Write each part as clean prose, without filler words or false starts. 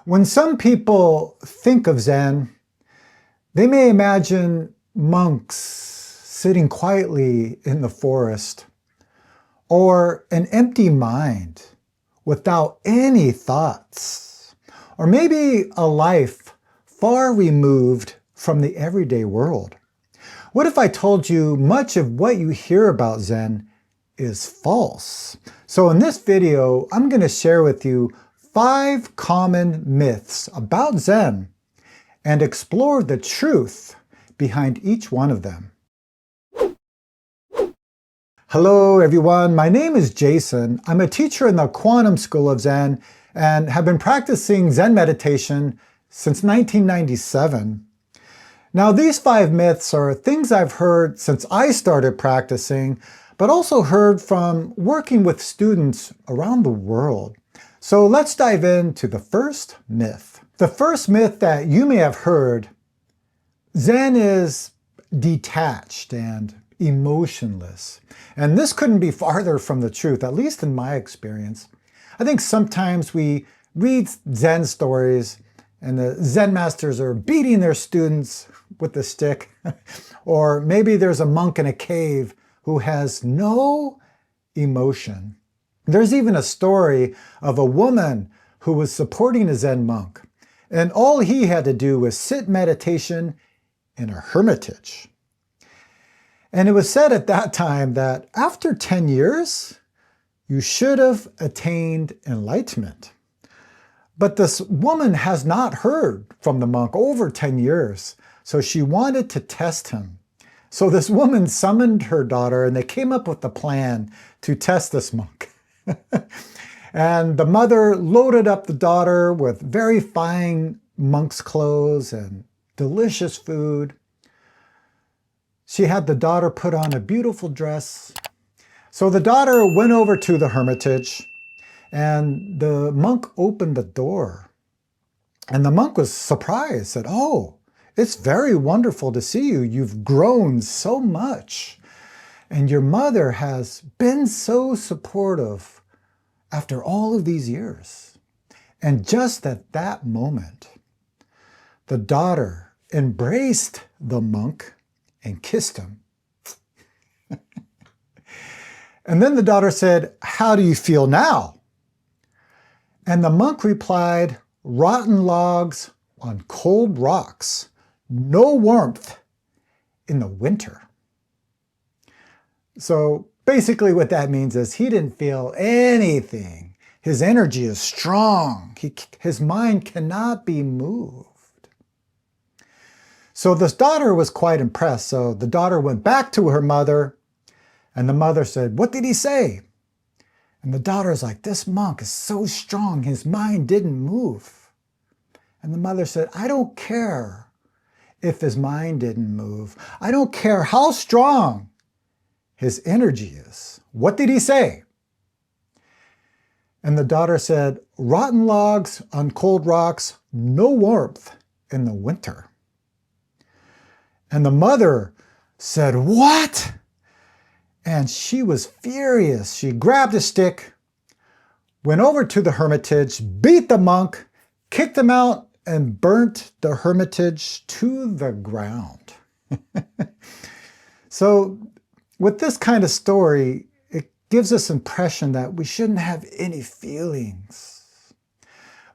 When some people think of Zen, they may imagine monks sitting quietly in the forest, or an empty mind without any thoughts, or maybe a life far removed from the everyday world. What if I told you much of what you hear about Zen is false? So in this video, I'm going to share with you 5 common myths about Zen and explore the truth behind each one of them. Hello everyone, my name is Jason. I'm a teacher in the Quantum School of Zen and have been practicing Zen meditation since 1997. Now these 5 myths are things I've heard since I started practicing, but also heard from working with students around the world. So let's dive into the first myth. The first myth that you may have heard: Zen is detached and emotionless. And this couldn't be farther from the truth, at least in my experience. I think sometimes we read Zen stories and the Zen masters are beating their students with a stick. Or maybe there's a monk in a cave who has no emotion. There's even a story of a woman who was supporting a Zen monk, and all he had to do was sit meditation in a hermitage. And it was said at that time that after 10 years, you should have attained enlightenment. But this woman has not heard from the monk over 10 years, so she wanted to test him. So this woman summoned her daughter and they came up with a plan to test this monk. And the mother loaded up the daughter with very fine monk's clothes and delicious food. She had the daughter put on a beautiful dress. So the daughter went over to the hermitage and the monk opened the door. And the monk was surprised, said, "Oh, it's very wonderful to see you. You've grown so much. And your mother has been so supportive after all of these years." And just at that moment, the daughter embraced the monk and kissed him. And then the daughter said, "How do you feel now?" And the monk replied, "Rotten logs on cold rocks, no warmth in the winter." So basically what that means is he didn't feel anything. His energy is strong. His mind cannot be moved. So this daughter was quite impressed. So the daughter went back to her mother and the mother said, "What did he say?" And the daughter's like, "This monk is so strong. His mind didn't move." And the mother said, "I don't care if his mind didn't move. I don't care how strong his energy is. What did he say?" And the daughter said, "Rotten logs on cold rocks, no warmth in the winter." And the mother said, "What?" And she was furious. She grabbed a stick, went over to the hermitage, beat the monk, kicked him out, and burnt the hermitage to the ground. So with this kind of story, it gives us impression that we shouldn't have any feelings.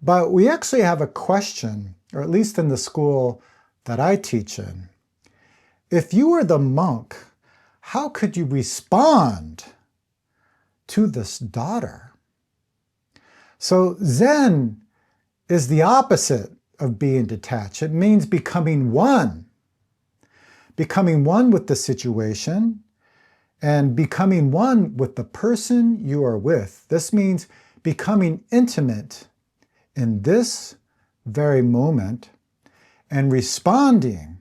But we actually have a question, or at least in the school that I teach in. If you were the monk, how could you respond to this daughter? So Zen is the opposite of being detached. It means becoming one. Becoming one with the situation and becoming one with the person you are with. This means becoming intimate in this very moment and responding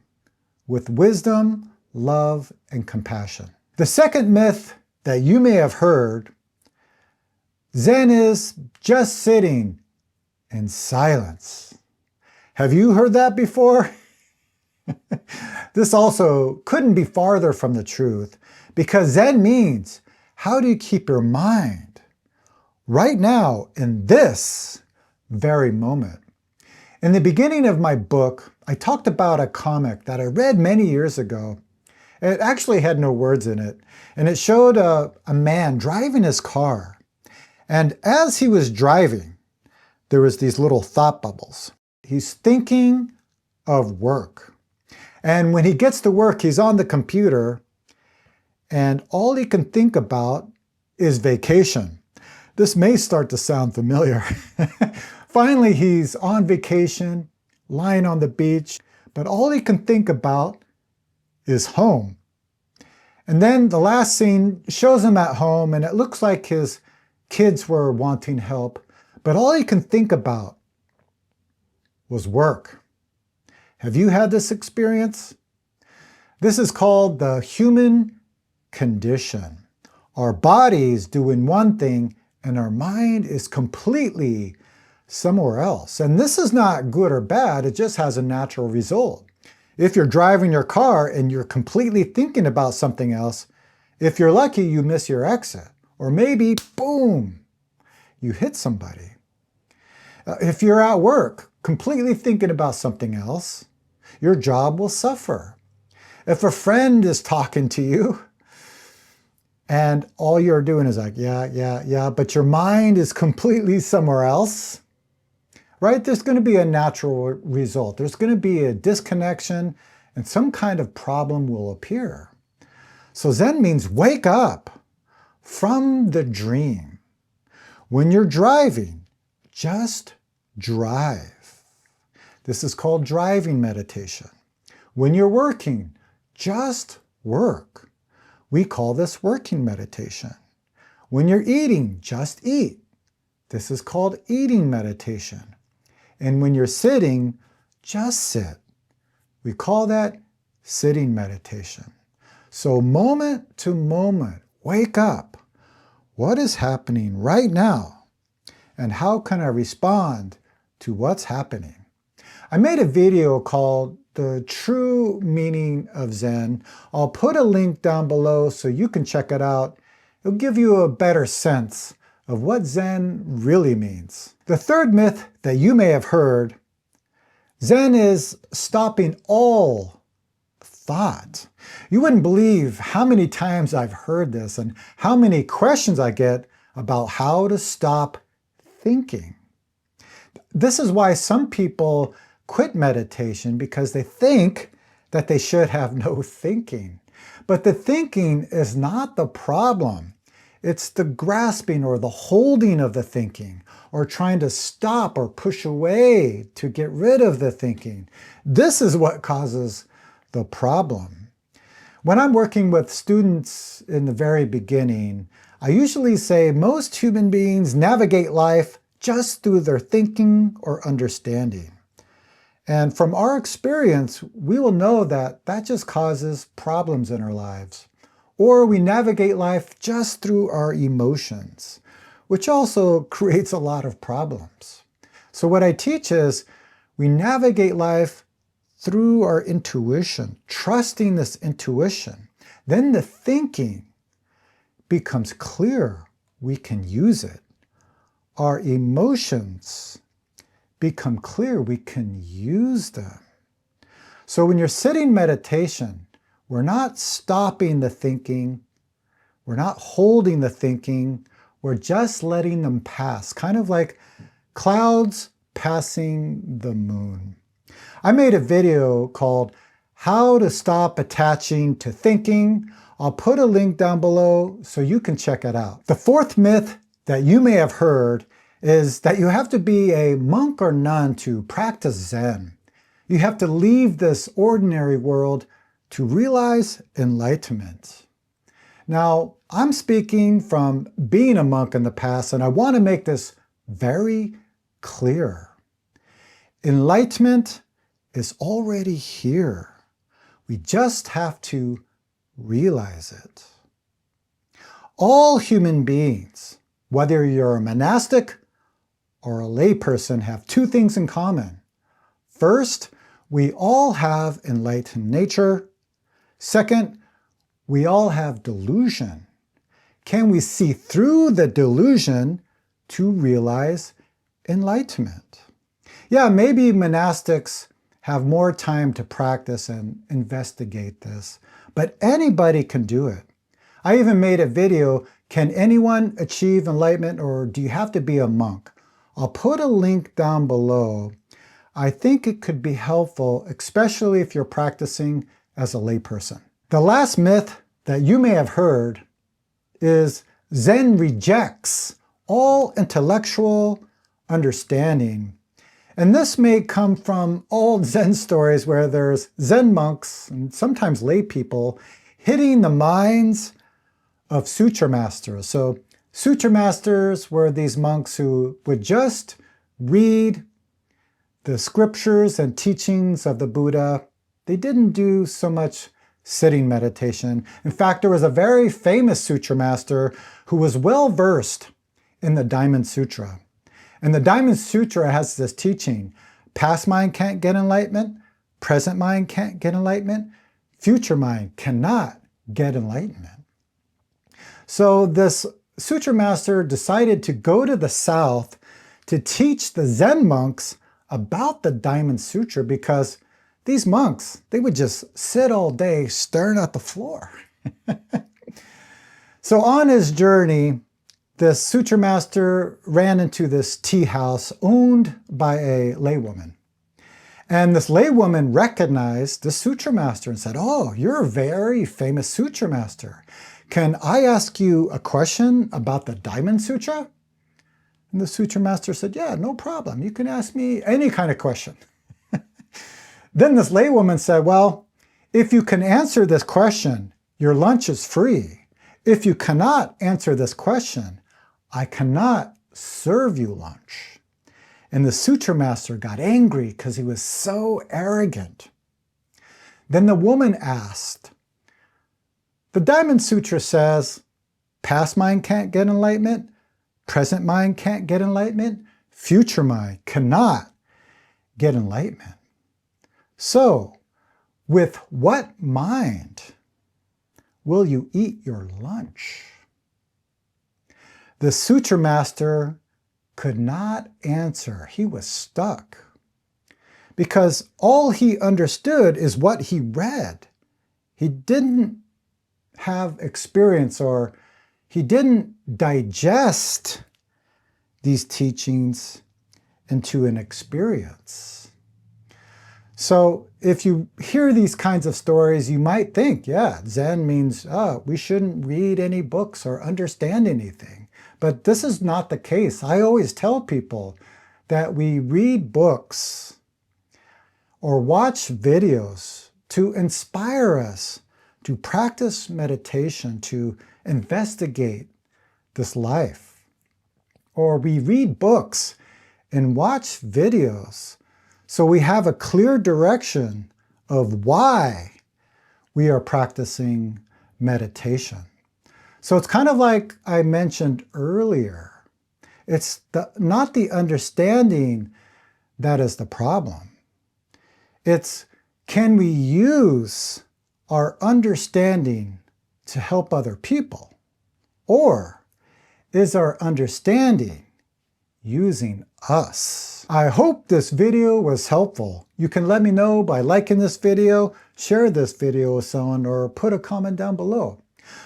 with wisdom, love, and compassion. The second myth that you may have heard: Zen is just sitting in silence. Have you heard that before? This also couldn't be farther from the truth, because Zen means, how do you keep your mind right now in this very moment? In the beginning of my book, I talked about a comic that I read many years ago. It actually had no words in it, and it showed a man driving his car. And as he was driving, there was these little thought bubbles. He's thinking of work. And when he gets to work, he's on the computer, and all he can think about is vacation. This may start to sound familiar. Finally, he's on vacation, lying on the beach, but all he can think about is home. And then the last scene shows him at home, and it looks like his kids were wanting help, but all he can think about was work. Have you had this experience? This is called the human condition. Our body's doing one thing, and our mind is completely somewhere else. And this is not good or bad, it just has a natural result. If you're driving your car and you're completely thinking about something else, if you're lucky, you miss your exit. Or maybe, boom, you hit somebody. If you're at work, completely thinking about something else, your job will suffer. If a friend is talking to you, and all you're doing is like, yeah, but your mind is completely somewhere else, right? There's going to be a natural result. There's going to be a disconnection, and some kind of problem will appear. So Zen means wake up from the dream. When you're driving, just drive. This is called driving meditation. When you're working, just work. We call this working meditation. When you're eating, just eat. This is called eating meditation. And when you're sitting, just sit. We call that sitting meditation. So moment to moment, wake up. What is happening right now? And how can I respond to what's happening? I made a video called The True Meaning of Zen. I'll put a link down below so you can check it out. It'll give you a better sense of what Zen really means. The third myth that you may have heard, Zen is stopping all thought. You wouldn't believe how many times I've heard this and how many questions I get about how to stop thinking. This is why some people quit meditation, because they think that they should have no thinking. But the thinking is not the problem. It's the grasping or the holding of the thinking, or trying to stop or push away to get rid of the thinking. This is what causes the problem. When I'm working with students in the very beginning, I usually say most human beings navigate life just through their thinking or understanding. And from our experience, we will know that that just causes problems in our lives. Or we navigate life just through our emotions, which also creates a lot of problems. So what I teach is we navigate life through our intuition, trusting this intuition. Then the thinking becomes clear. We can use it. Our emotions become clear. We can use them. So when you're sitting meditation, we're not stopping the thinking. We're not holding the thinking. We're just letting them pass, kind of like clouds passing the moon. I made a video called How to Stop Attaching to Thinking. I'll put a link down below so you can check it out. The fourth myth that you may have heard is that you have to be a monk or nun to practice Zen. You have to leave this ordinary world to realize enlightenment. Now, I'm speaking from being a monk in the past, and I want to make this very clear. Enlightenment is already here. We just have to realize it. All human beings, whether you're a monastic or a layperson, have two things in common. First, we all have enlightened nature. Second, we all have delusion. Can we see through the delusion to realize enlightenment? Yeah, maybe monastics have more time to practice and investigate this, but anybody can do it. I even made a video, can anyone achieve enlightenment or do you have to be a monk? I'll put a link down below. I think it could be helpful, especially if you're practicing as a layperson. The last myth that you may have heard is Zen rejects all intellectual understanding. And this may come from old Zen stories where there's Zen monks and sometimes lay people hitting the minds of sutra masters. So sutra masters were these monks who would just read the scriptures and teachings of the Buddha. They didn't do so much sitting meditation. In fact, there was a very famous sutra master who was well versed in the Diamond Sutra. And the Diamond Sutra has this teaching, past mind can't get enlightenment, present mind can't get enlightenment, future mind cannot get enlightenment. So this sutra master decided to go to the south to teach the Zen monks about the Diamond Sutra because these monks, they would just sit all day staring at the floor. So on his journey, the sutra master ran into this tea house owned by a laywoman. And this laywoman recognized the sutra master and said, "Oh, you're a very famous sutra master. Can I ask you a question about the Diamond Sutra?" And the sutra master said, "Yeah, no problem. You can ask me any kind of question." Then this laywoman said, "Well, if you can answer this question, your lunch is free. If you cannot answer this question, I cannot serve you lunch." And the sutra master got angry because he was so arrogant. Then the woman asked, "The Diamond Sutra says, past mind can't get enlightenment, present mind can't get enlightenment, future mind cannot get enlightenment. So, with what mind will you eat your lunch?" The sutra master could not answer. He was stuck. Because all he understood is what he read. He didn't have experience or he didn't digest these teachings into an experience. So if you hear these kinds of stories, you might think, yeah, Zen means, we shouldn't read any books or understand anything. But this is not the case. I always tell people that we read books or watch videos to inspire us to practice meditation, to investigate this life. Or we read books and watch videos so we have a clear direction of why we are practicing meditation. So it's kind of like I mentioned earlier. It's not the understanding that is the problem. It's, can we use our understanding to help other people? Or is our understanding using us? I hope this video was helpful. You can let me know by liking this video, share this video with someone, or put a comment down below.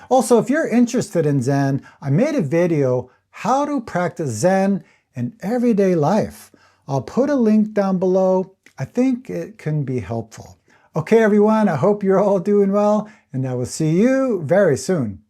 Also, if you're interested in Zen, I made a video, how to practice Zen in everyday life. I'll put a link down below. I think it can be helpful. Okay, everyone, I hope you're all doing well, and I will see you very soon.